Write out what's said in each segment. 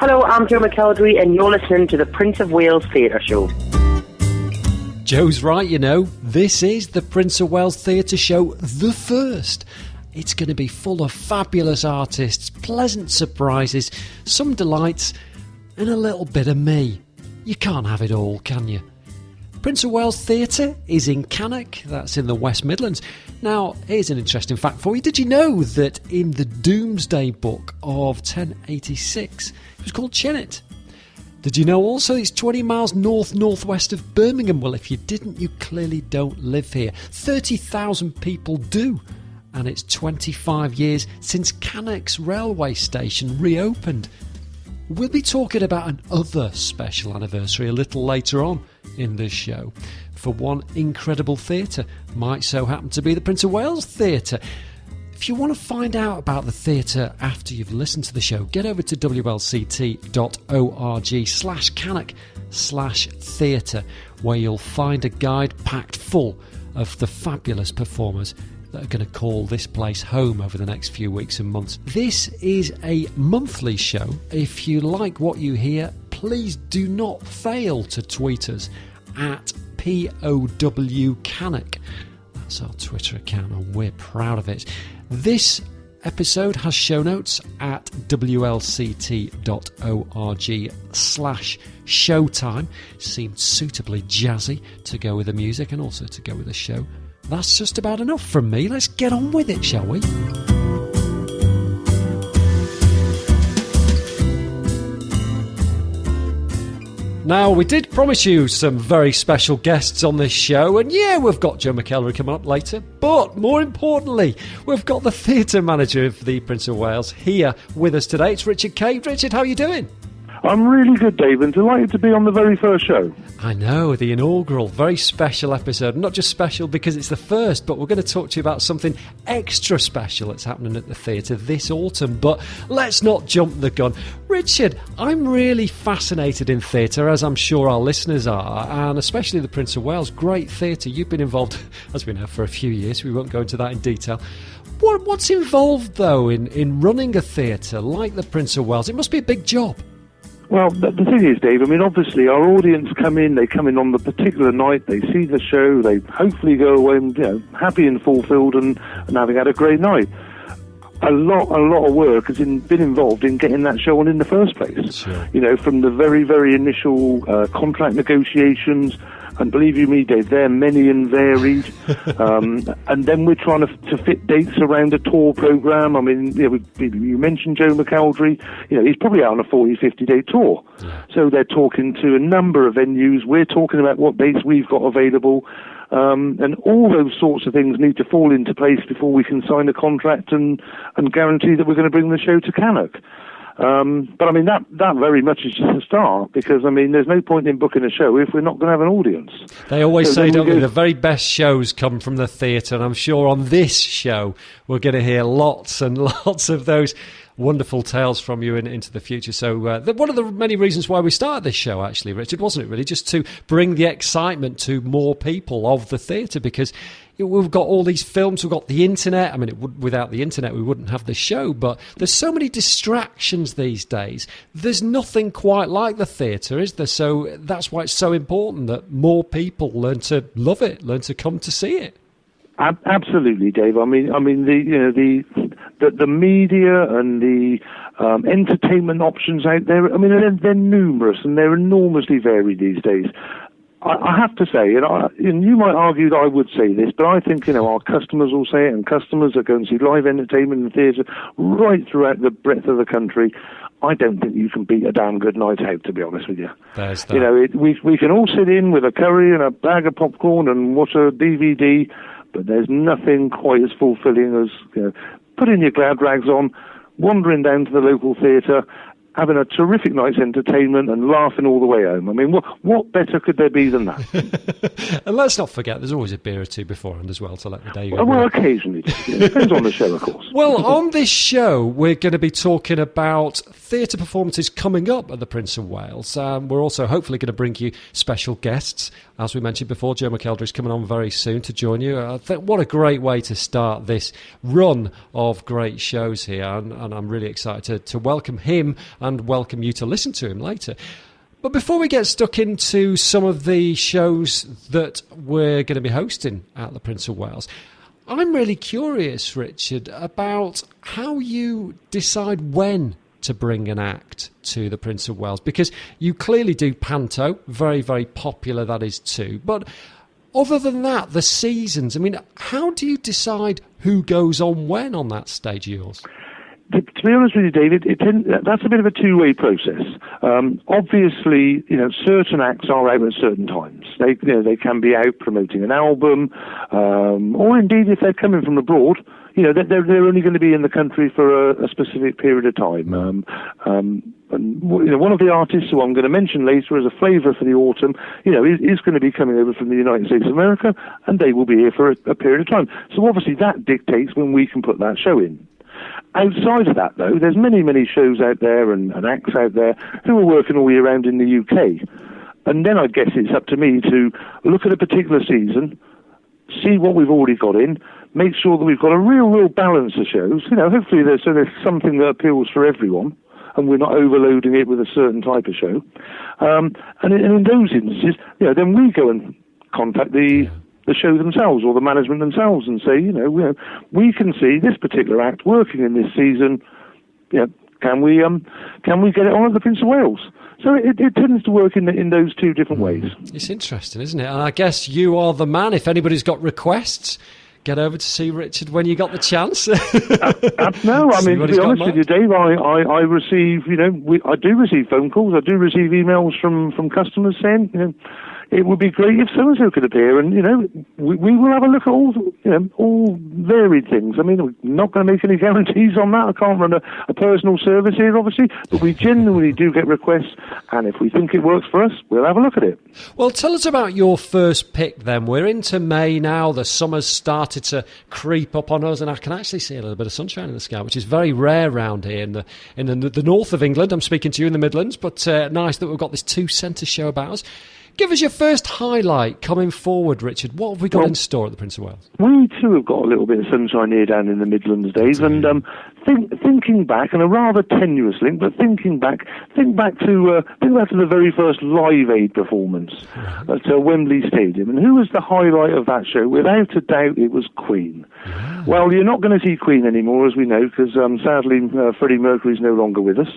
Hello, I'm Joe McElderry, and you're listening to the Prince of Wales Theatre Show. Joe's right, you know. This is the Prince of Wales Theatre Show, the first. It's going to be full of fabulous artists, pleasant surprises, some delights, and a little bit of me. You can't have it all, can you? Prince of Wales Theatre is in Cannock, that's in the West Midlands. Now, here's an interesting fact for you. Did you know that in the Doomsday Book of 1086, it was called Chinnet? Did you know also it's 20 miles north-northwest of Birmingham? Well, if you didn't, you clearly don't live here. 30,000 people do. And it's 25 years since Cannock's railway station reopened. We'll be talking about another special anniversary a little later on in this show. For one incredible theatre, might so happen to be the Prince of Wales Theatre. If you want to find out about the theatre after you've listened to the show, get over to wlct.org/Cannock/theatre, where you'll find a guide packed full of the fabulous performers that are going to call this place home over the next few weeks and months. This is a monthly show. If you like what you hear, please do not fail to tweet us at POWCannock. That's our Twitter account, and we're proud of it. This episode has show notes at wlct.org/showtime. Seemed suitably jazzy to go with the music and also to go with the show. That's just about enough from me. Let's get on with it, shall we? Now, we did promise you some very special guests on this show, and yeah, we've got Joe McElderry coming up later, but more importantly, we've got the theatre manager of the Prince of Wales here with us today. It's Richard Cave. Richard, how are you doing? I'm really good, Dave, and delighted to be on the very first show. I know, the inaugural, very special episode. Not just special because it's the first, but we're going to talk to you about something extra special that's happening at the theatre this autumn. But let's not jump the gun. Richard, I'm really fascinated in theatre, as I'm sure our listeners are, and especially the Prince of Wales. Great theatre. You've been involved, as we know, for a few years. We won't go into that in detail. What's involved, though, in running a theatre like the Prince of Wales? It must be a big job. Well, the thing is, Dave, I mean, obviously our audience they come in on the particular night, they see the show, they hopefully go away and, happy and fulfilled and having had a great night. A lot of work has been involved in getting that show on in the first place. Sure. From the very, very initial contract negotiations, and believe you me, Dave, they're many and varied. And then we're trying to fit dates around a tour program. I mean, you mentioned Joe McElderry. He's probably out on a 40, 50-day tour. Yeah. So they're talking to a number of venues. We're talking about what dates we've got available. And all those sorts of things need to fall into place before we can sign a contract and guarantee that we're going to bring the show to Cannock. But I mean, that very much is just a start, because I mean, there's no point in booking a show if we're not going to have an audience. They always say, don't they, the very best shows come from the theatre, and I'm sure on this show we're going to hear lots and lots of those wonderful tales from you into the future. So one of the many reasons why we started this show, actually, Richard, wasn't it really? Just to bring the excitement to more people of the theatre, because we've got all these films, we've got the internet. I mean, without the internet, we wouldn't have this show, but there's so many distractions these days. There's nothing quite like the theatre, is there? So that's why it's so important that more people learn to love it, learn to come to see it. Absolutely, Dave. I mean, the media and the entertainment options out there. I mean, they're numerous and they're enormously varied these days. I have to say, and you might argue that I would say this, but I think our customers will say it, and customers are going to see live entertainment and theatre right throughout the breadth of the country. I don't think you can beat a damn good night out, to be honest with you. There's that. We can all sit in with a curry and a bag of popcorn and watch a DVD. But there's nothing quite as fulfilling as putting your glad rags on, wandering down to the local theatre, having a terrific night's entertainment and laughing all the way home. I mean, what better could there be than that? And let's not forget, there's always a beer or two beforehand as well to let the day go. Well, occasionally. It depends on the show, of course. Well, on this show, we're going to be talking about theatre performances coming up at the Prince of Wales. We're also hopefully going to bring you special guests. As we mentioned before, Joe McElderry is coming on very soon to join you. I think what a great way to start this run of great shows here, and I'm really excited to welcome him and welcome you to listen to him later. But before we get stuck into some of the shows that we're going to be hosting at the Prince of Wales, I'm really curious, Richard, about how you decide when to bring an act to the Prince of Wales, because you clearly do panto, very, very popular that is too. But other than that, the seasons, I mean, how do you decide who goes on when on that stage of yours? To be honest with you, David, that's a bit of a two-way process. Obviously, certain acts are out at certain times. They can be out promoting an album, or indeed if they're coming from abroad, they're only going to be in the country for a specific period of time. And one of the artists who I'm going to mention later as a flavour for the autumn, is going to be coming over from the United States of America, and they will be here for a period of time. So obviously that dictates when we can put that show in. Outside of that, though, there's many, many shows out there and acts out there who are working all year round in the UK. And then I guess it's up to me to look at a particular season, see what we've already got in, make sure that we've got a real balance of shows. Hopefully there's something that appeals for everyone, and we're not overloading it with a certain type of show. And in those instances, then we go and contact the show themselves or the management themselves and say, we can see this particular act working in this season. Can we get it on at the Prince of Wales? So it tends to work in those two different ways. It's interesting, isn't it? And I guess you are the man. If anybody's got requests, get over to see Richard when you got the chance. No, I mean, to be honest with you, Dave, I receive, I do receive phone calls, I do receive emails from customers saying, it would be great if so-and-so could appear, and, we will have a look at all varied things. I mean, we're not going to make any guarantees on that. I can't run a personal service here, obviously, but we genuinely do get requests, and if we think it works for us, we'll have a look at it. Well, tell us about your first pick then. We're into May now. The summer's started to creep up on us, and I can actually see a little bit of sunshine in the sky, which is very rare around here in the north of England. I'm speaking to you in the Midlands, but nice that we've got this two-centre show about us. Give us your first highlight coming forward, Richard. What have we got in store at the Prince of Wales? We too have got a little bit of sunshine here down in the Midlands, Dave. And thinking back, and a rather tenuous link, but think back to the very first Live Aid performance at Wembley Stadium. And who was the highlight of that show? Without a doubt, it was Queen. Yeah. Well, you're not going to see Queen anymore, as we know, because sadly Freddie Mercury's no longer with us.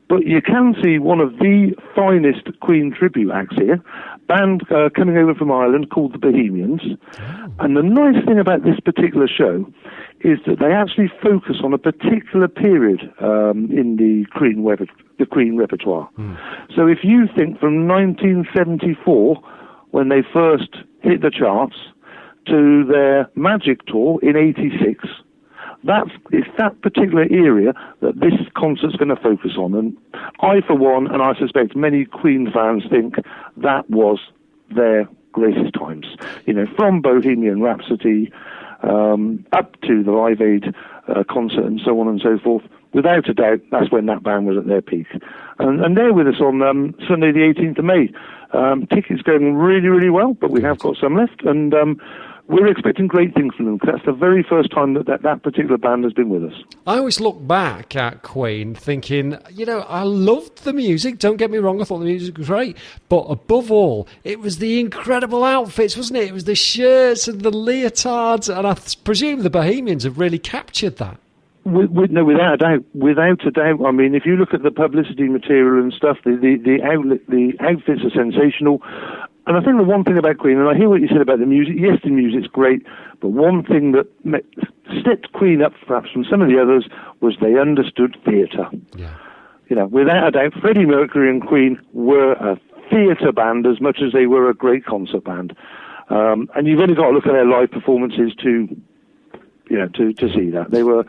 But you can see one of the finest Queen tribute acts here. Band coming over from Ireland called the Bohemians. Oh. And the nice thing about this particular show is that they actually focus on a particular period in the Queen repertoire. So if you think from 1974, when they first hit the charts, to their Magic Tour in 86, it's that particular area that this concert's going to focus on. And I, for one, and I suspect many Queen fans, think that was their greatest times. From Bohemian Rhapsody up to the Live Aid concert and so on and so forth. Without a doubt, that's when that band was at their peak. And they're with us on Sunday the 18th of May. Tickets going really, really well, but we have got some left. And we're expecting great things from them, because that's the very first time that particular band has been with us. I always look back at Queen thinking, I loved the music, don't get me wrong, I thought the music was great, but above all, it was the incredible outfits, wasn't it? It was the shirts and the leotards, and I presume the Bohemians have really captured that. No, without a doubt. I mean, if you look at the publicity material and stuff, the outfits are sensational. And I think the one thing about Queen, and I hear what you said about the music, yes, the music's great, but one thing that stepped Queen up perhaps from some of the others was they understood theatre. Yeah. Without a doubt, Freddie Mercury and Queen were a theatre band as much as they were a great concert band. And you've only got to look at their live performances to see that. They were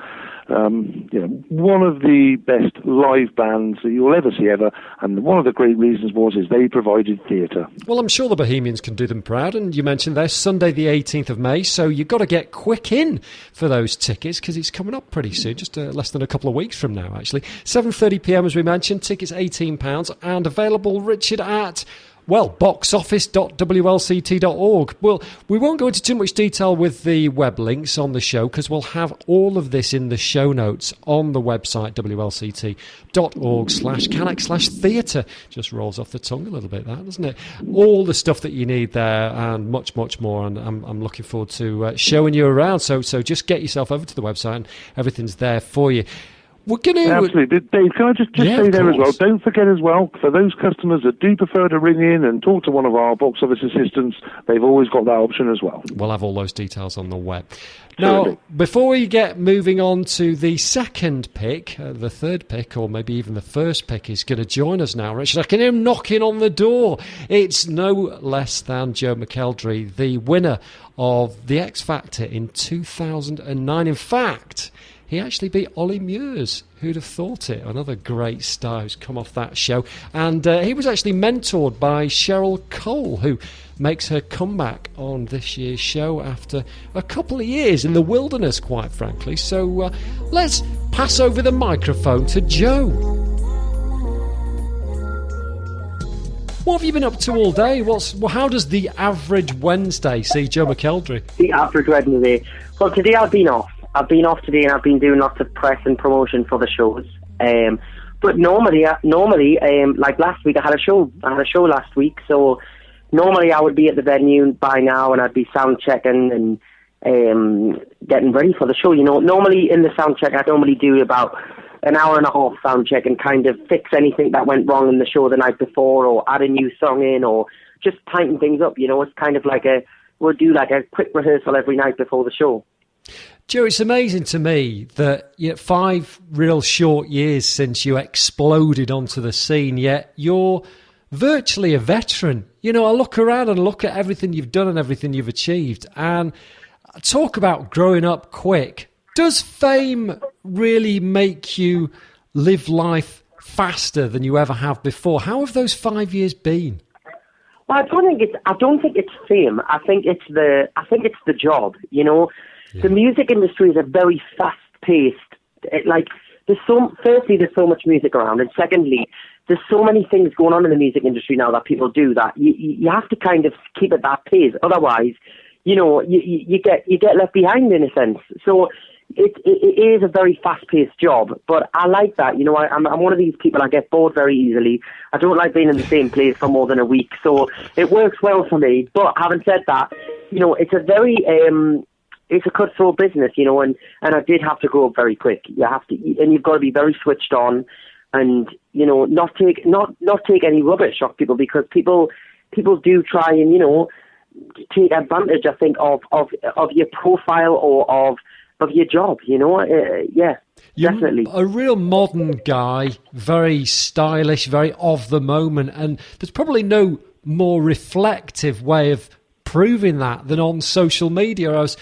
one of the best live bands that you'll ever see ever, and one of the great reasons is they provided theatre. Well, I'm sure the Bohemians can do them proud, and you mentioned there's Sunday the 18th of May, so you've got to get quick in for those tickets, because it's coming up pretty soon, just less than a couple of weeks from now, actually. 7:30pm, as we mentioned, tickets £18, and available, Richard, at Well, boxoffice.wlct.org. Well, we won't go into too much detail with the web links on the show because we'll have all of this in the show notes on the website, wlct.org/Cannock/theatre. Just rolls off the tongue a little bit, that, doesn't it? All the stuff that you need there and much, much more. And I'm looking forward to showing you around. So just get yourself over to the website and everything's there for you. We're going to... Absolutely. Dave, can I just say there as well, don't forget as well, for those customers that do prefer to ring in and talk to one of our box office assistants, they've always got that option as well. We'll have all those details on the web. Now, before we get moving on to the second pick, the third pick, or maybe even the first pick is going to join us now, Richard. I can hear him knocking on the door. It's no less than Joe McElderry, the winner of the X Factor in 2009. In fact... he actually beat Ollie Mures. Who'd have thought it? Another great star who's come off that show. And he was actually mentored by Cheryl Cole, who makes her comeback on this year's show after a couple of years in the wilderness, quite frankly. So let's pass over the microphone to Joe. What have you been up to all day? How does the average Wednesday see Joe McElderry? The average Wednesday. Well, today I've been off. I've been off today and I've been doing lots of press and promotion for the shows. But normally, like last week, I had a show last week. So normally I would be at the venue by now and I'd be sound checking and getting ready for the show. You know, normally in the sound check, I normally do about an hour and a half sound check and kind of fix anything that went wrong in the show the night before, or add a new song in, or just tighten things up. You know, it's kind of like we'll do like a quick rehearsal every night before the show. Joe, it's amazing to me that 5 real short years since you exploded onto the scene, yet you're virtually a veteran. You know, I look around and look at everything you've done and everything you've achieved, and talk about growing up quick. Does fame really make you live life faster than you ever have before? How have those 5 years been? Well, I don't think it's fame. I think it's the job. You know. Yeah. The music industry is a very fast-paced. There's so much music around, and secondly, there's so many things going on in the music industry now that people do that you have to kind of keep at that pace. Otherwise, you know, you get left behind in a sense. So it is a very fast-paced job, but I like that. You know, I'm one of these people. I get bored very easily. I don't like being in the same place for more than a week, so it works well for me. But having said that, you know, it's a very it's a cutthroat business, you know, and I did have to grow up very quick. And you've got to be very switched on, and you know, not take any rubbish off people, because people do try and, you know, take advantage, I think, of your profile or of your job, you know. You're definitely a real modern guy, very stylish, very of the moment, and there's probably no more reflective way of proving that than on social media. As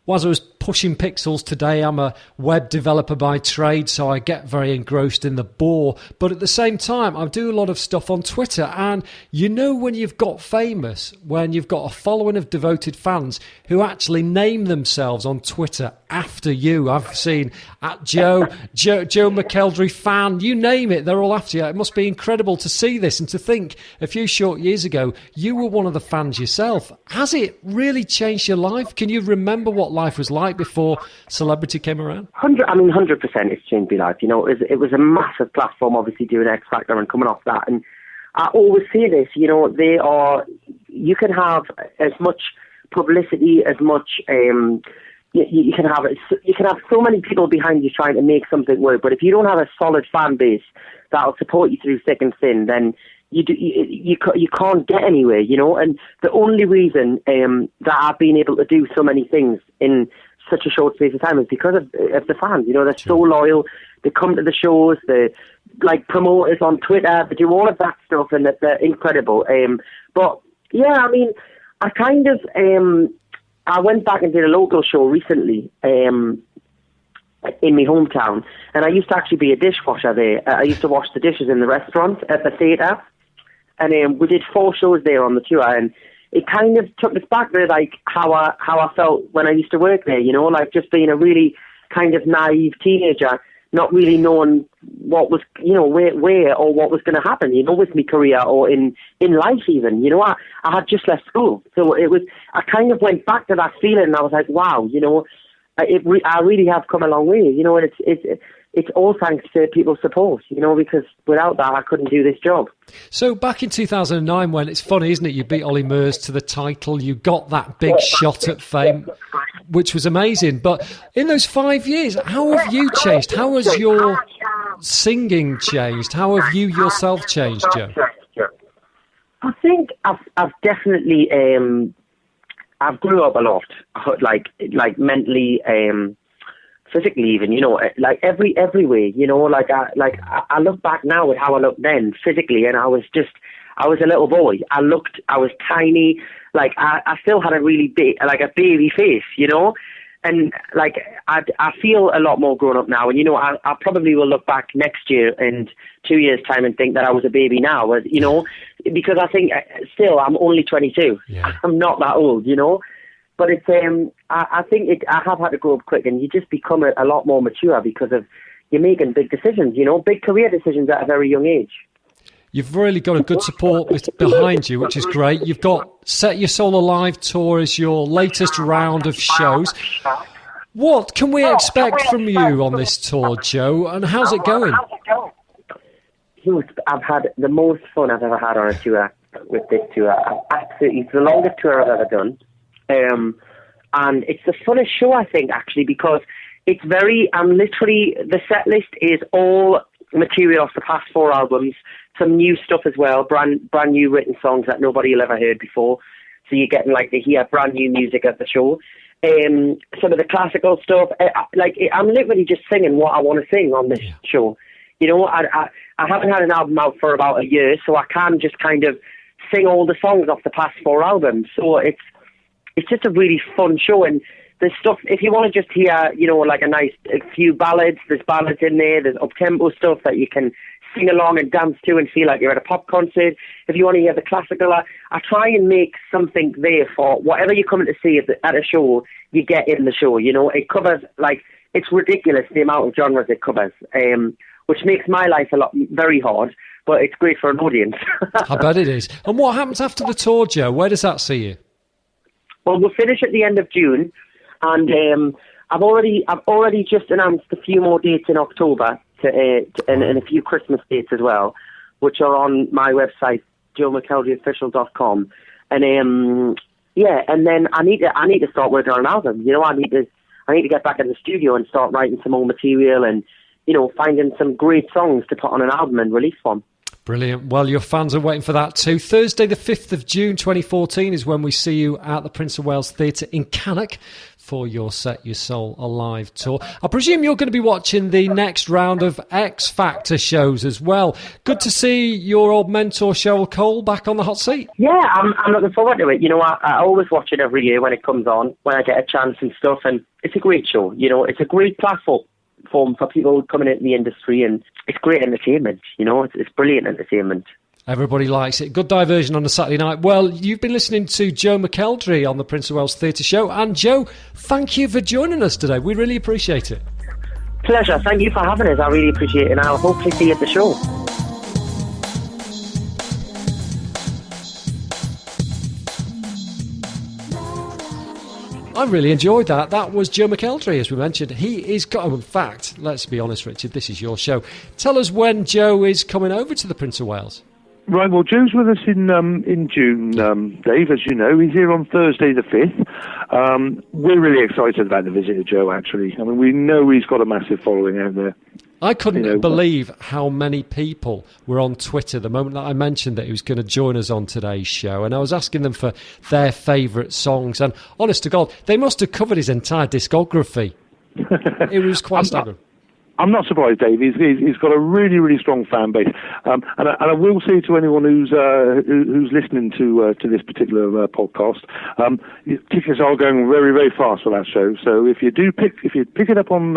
I was pushing pixels today, I'm a web developer by trade, so I get very engrossed in the bore. But at the same time, I do a lot of stuff on Twitter. And you know, when you've got famous, when you've got a following of devoted fans who actually name themselves on Twitter after you. I've seen at Joe McElderry fan, you name it, they're all after you. It must be incredible to see this and to think a few short years ago, you were one of the fans yourself. Has it really changed your life? Can you remember what life was like before celebrity came around? 100% it's changed my life. You know, it was a massive platform, obviously, doing X Factor and coming off that. And I always say this, you know, you can have as much publicity, as much, you can have so many people behind you trying to make something work. But if you don't have a solid fan base that'll support you through thick and thin, then you can't get anywhere, you know. And the only reason that I've been able to do so many things in such a short space of time is because of the fans. You know, they're so loyal. They come to the shows. They like promoters on Twitter. They do all of that stuff, and they're incredible. But yeah, I mean, I kind of I went back and did a local show recently in my hometown, and I used to actually be a dishwasher there. I used to wash the dishes in the restaurant at the theatre, and we did 4 shows there on the tour, and it kind of took us back to like how I felt when I used to work there, you know, like just being a really kind of naive teenager, not really knowing what was, where or what was going to happen, with my career or in life even. I had just left school. So I kind of went back to that feeling and I was like, wow, I really have come a long way, and it's all thanks to people's support, because without that, I couldn't do this job. So back in 2009, when it's funny, isn't it? You beat Ollie Murs to the title. You got that big shot at fame, which was amazing. But in those 5 years, how have you changed? How has your singing changed? How have you yourself changed, Joe? I think I've definitely, I've grew up a lot, like mentally, physically even, like every way, I look back now at how I looked then physically, and I was a little boy. I was tiny, like I still had a really big, like a baby face, and like I feel a lot more grown up now, and I probably will look back next year and 2 years time and think that I was a baby now, because I think still I'm only 22. Yeah. I'm not that old, But it's I think I have had to grow up quick, and you just become a lot more mature because of you're making big decisions, big career decisions at a very young age. You've really got a good support behind you, which is great. You've got Set Your Soul Alive tour as your latest round of shows. What can we expect from you on this tour, Joe, and how's it going? I've had the most fun I've ever had on a tour with this tour. It's the longest tour I've ever done. And it's the funnest show, I think, actually, because it's literally, the set list is all material off the past 4 albums, some new stuff as well, brand new written songs that nobody will ever heard before. So you're getting to hear brand new music at the show. Some of the classical stuff, I'm literally just singing what I want to sing on this show. I haven't had an album out for about a year, so I can just kind of sing all the songs off the past 4 albums. So it's just a really fun show, and there's stuff, if you want to just hear, a few ballads, there's ballads in there's up-tempo stuff that you can sing along and dance to and feel like you're at a pop concert. If you want to hear the classical, I try and make something there for whatever you're coming to see at a show, you get in the show, It covers, it's ridiculous the amount of genres it covers, which makes my life very hard, but it's great for an audience. I bet it is. And what happens after the tour, Joe? Where does that see you? Well, we'll finish at the end of June, and I've already just announced a few more dates in October and a few Christmas dates as well, which are on my website, joemckelderryofficial.com. And and then I need to start working on an album. I need to get back in the studio and start writing some more material and finding some great songs to put on an album and release one. Brilliant. Well, your fans are waiting for that too. Thursday, the 5th of June 2014 is when we see you at the Prince of Wales Theatre in Cannock for your Set Your Soul Alive tour. I presume you're going to be watching the next round of X Factor shows as well. Good to see your old mentor, Cheryl Cole, back on the hot seat. Yeah, I'm looking forward to it. I always watch it every year when it comes on, when I get a chance and stuff, and it's a great show. It's a great platform for people coming into the industry, and it's great entertainment. It's brilliant entertainment. Everybody likes it. Good diversion on a Saturday night. Well, you've been listening to Joe McElderry on the Prince of Wales Theatre Show, and Joe, thank you for joining us today. We really appreciate it. Pleasure. Thank you for having us. I really appreciate it, and I'll hopefully see you at the show. I really enjoyed that. That was Joe McElderry, as we mentioned. He is, in fact, let's be honest, Richard, this is your show. Tell us when Joe is coming over to the Prince of Wales. Right, well, Joe's with us in June, Dave, as you know. He's here on Thursday the 5th. We're really excited about the visit of Joe, actually. I mean, we know he's got a massive following out there. I couldn't believe how many people were on Twitter the moment that I mentioned that he was going to join us on today's show, and I was asking them for their favourite songs, and honest to God, they must have covered his entire discography. It was quite staggering. I'm not surprised, Dave. He's got a really, really strong fan base, and I will say to anyone who's listening to this particular podcast, tickets are going very, very fast for that show. So if you pick it up on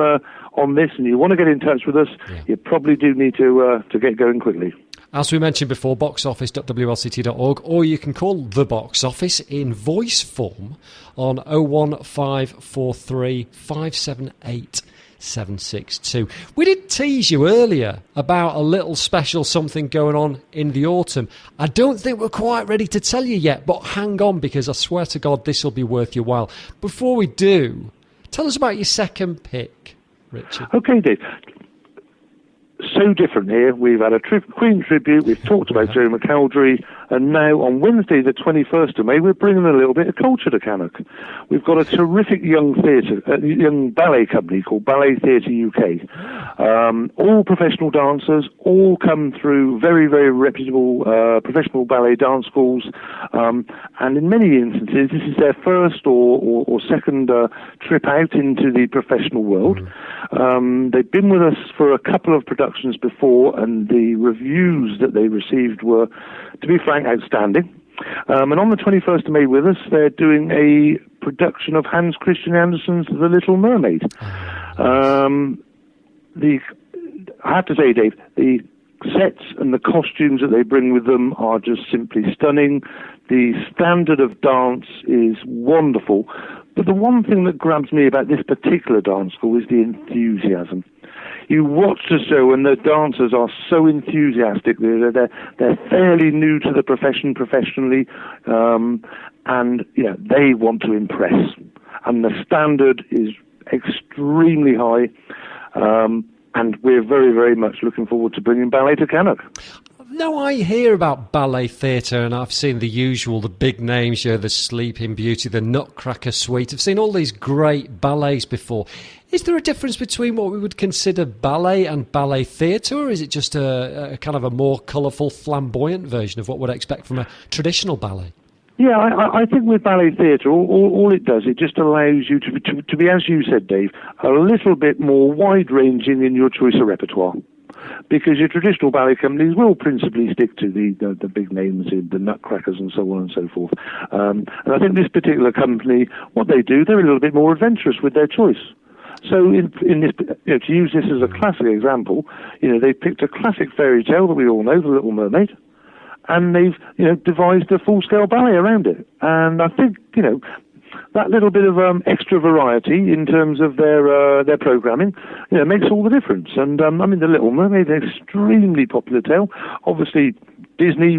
this and you want to get in touch with us, you probably do need to get going quickly. As we mentioned before, boxoffice.wlct.org, or you can call the box office in voice form on 01543 578 762. We did tease you earlier about a little special something going on in the autumn. I don't think we're quite ready to tell you yet, but hang on, because I swear to God this will be worth your while. Before we do, tell us about your second pick, Richard. Okay, Dave. So different here. We've had a Queen tribute, we've talked about Joe McElderry, and now on Wednesday the 21st of May we're bringing a little bit of culture to Cannock. We've got a terrific young ballet company called Ballet Theatre UK. All professional dancers, all come through very, very reputable professional ballet dance schools, and in many instances this is their first or second trip out into the professional world. They've been with us for a couple of productions before, and the reviews that they received were, to be frank, outstanding. And on the 21st of May with us, they're doing a production of Hans Christian Andersen's The Little Mermaid. I have to say, Dave, the sets and the costumes that they bring with them are just simply stunning. The standard of dance is wonderful. But the one thing that grabs me about this particular dance school is the enthusiasm. You watch the show and the dancers are so enthusiastic. They're fairly new to the profession professionally, and they want to impress. And the standard is extremely high, and we're very, very much looking forward to bringing ballet to Cannock. Now, I hear about ballet theatre, and I've seen the usual, the big names, the Sleeping Beauty, the Nutcracker Suite. I've seen all these great ballets before. Is there a difference between what we would consider ballet and ballet theatre, or is it just a kind of a more colourful, flamboyant version of what we'd expect from a traditional ballet? Yeah, I think with ballet theatre, all it does, it just allows you to be, as you said, Dave, a little bit more wide-ranging in your choice of repertoire. Because your traditional ballet companies will principally stick to the big names, the Nutcrackers and so on and so forth. And I think this particular company, what they do, they're a little bit more adventurous with their choice. So in this, to use this as a classic example, they picked a classic fairy tale that we all know, The Little Mermaid, and they've devised a full-scale ballet around it. And I think that little bit of extra variety in terms of their programming, makes all the difference. And The Little Mermaid, an extremely popular tale. Obviously, Disney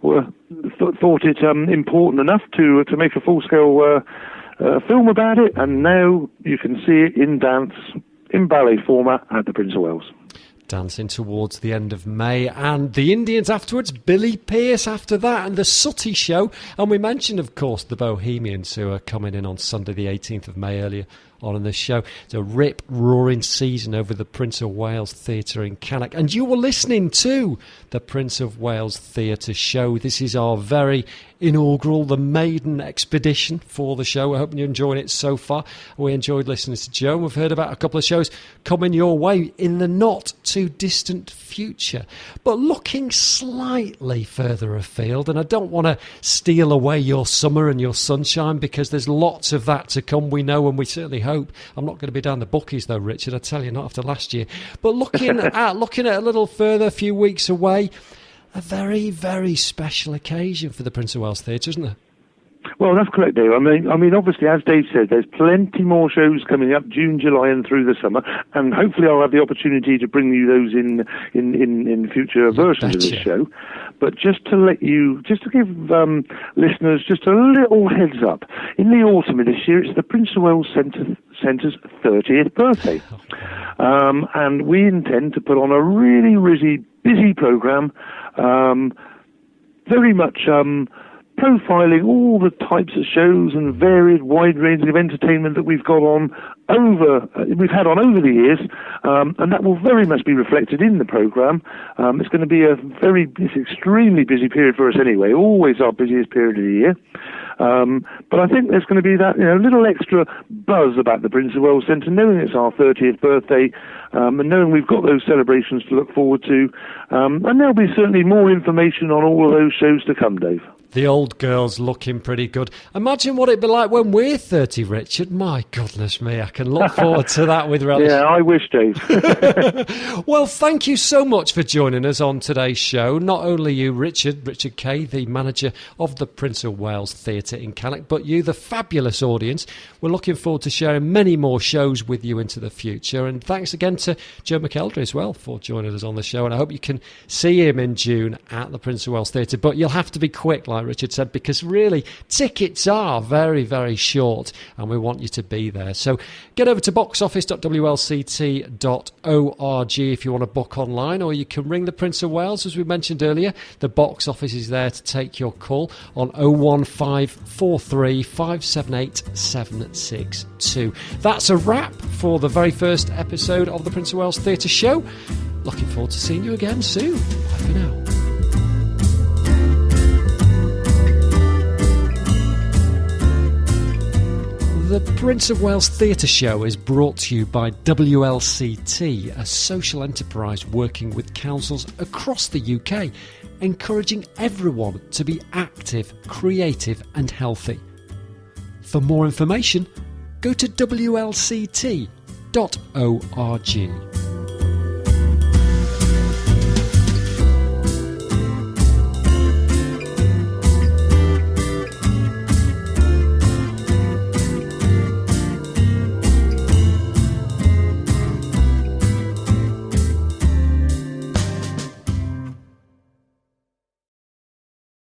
thought it important enough to make a full-scale film about it, and now you can see it in dance, in ballet format at the Prince of Wales. Dancing towards the end of May, and the Indians afterwards, Billy Pearce after that, and the Sooty Show. And we mentioned, of course, the Bohemians, who are coming in on Sunday the 18th of May earlier on in the show. It's a rip-roaring season over the Prince of Wales Theatre in Cannock. And you were listening to the Prince of Wales Theatre show. This is our very inaugural, the maiden expedition for the show. I hope you're enjoying it so far. We enjoyed listening to Joe. We've heard about a couple of shows coming your way in the not too distant future. But looking slightly further afield, and I don't want to steal away your summer and your sunshine, because there's lots of that to come, we know, and we certainly hope. I'm not going to be down the bookies though, Richard, I tell you, not after last year. But looking at a little further, a few weeks away, a very, very special occasion for the Prince of Wales Theatre, isn't there? Well, that's correct, Dave. I mean, obviously, as Dave said, there's plenty more shows coming up June, July, and through the summer, and hopefully, I'll have the opportunity to bring you those in future versions of this show. But just to give listeners just a little heads up, in the autumn of this year, it's the Prince of Wales Centre's 30th birthday, and we intend to put on a really, really busy programme, very much profiling all the types of shows and varied, wide range of entertainment that we've had on over the years, and that will very much be reflected in the programme. It's going to be it's extremely busy period for us anyway, always our busiest period of the year. But I think there's going to be that little extra buzz about the Prince of Wales Centre, knowing it's our 30th birthday, and knowing we've got those celebrations to look forward to, and there'll be certainly more information on all of those shows to come, Dave. The old girl's looking pretty good. Imagine what it'd be like when we're 30, Richard. My goodness me, I can look forward to that with relish. Yeah, I wish, Dave. Well, thank you so much for joining us on today's show. Not only you, Richard Kay, the manager of the Prince of Wales Theatre in Cannock, but you, the fabulous audience. We're looking forward to sharing many more shows with you into the future. And thanks again to Joe McElderry as well for joining us on the show. And I hope you can see him in June at the Prince of Wales Theatre. But you'll have to be quick, like Richard said, because really tickets are very, very short and we want you to be there. So get over to boxoffice.wlct.org if you want to book online, or you can ring the Prince of Wales, as we mentioned earlier. The box office is there to take your call on 01543 578 762. That's a wrap for the very first episode of the Prince of Wales Theatre Show. Looking forward to seeing you again soon. Bye for now. The Prince of Wales Theatre Show is brought to you by WLCT, a social enterprise working with councils across the UK, encouraging everyone to be active, creative and healthy. For more information, go to wlct.org.